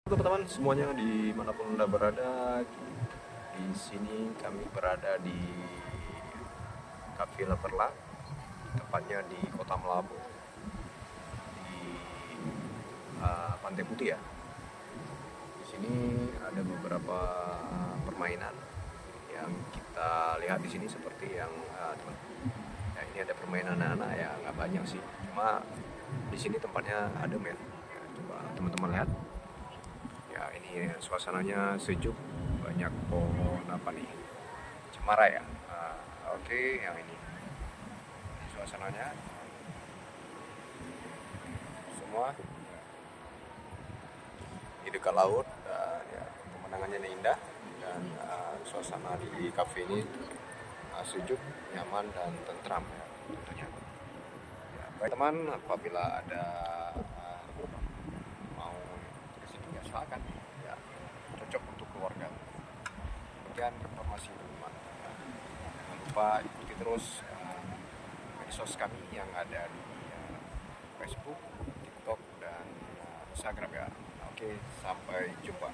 Teman-teman semuanya dimanapun Anda berada, di sini kami berada di Cafe Laverla, tepatnya di Kota Melabu, di Pantai Putih ya. Di sini ada beberapa permainan yang kita lihat di sini seperti yang teman. Ya, ini ada permainan anak-anak ya, nggak banyak sih, cuma di sini tempatnya adem ya. Coba teman-teman lihat. Ya, ini suasananya sejuk, banyak pohon apa nih, cemara ya. Oke, yang ini suasananya semua di dekat laut, dan ya, pemandangannya ini indah, dan suasana di kafe ini sejuk, nyaman dan tentram ya, tentunya. Ya, baik teman, apabila ada mau kesini ya silakan ya, cocok untuk keluarga. Kemudian informasi teman, jangan lupa ikuti terus medsos kami yang ada di Facebook, TikTok, dan Instagram ya. Oke, sampai jumpa.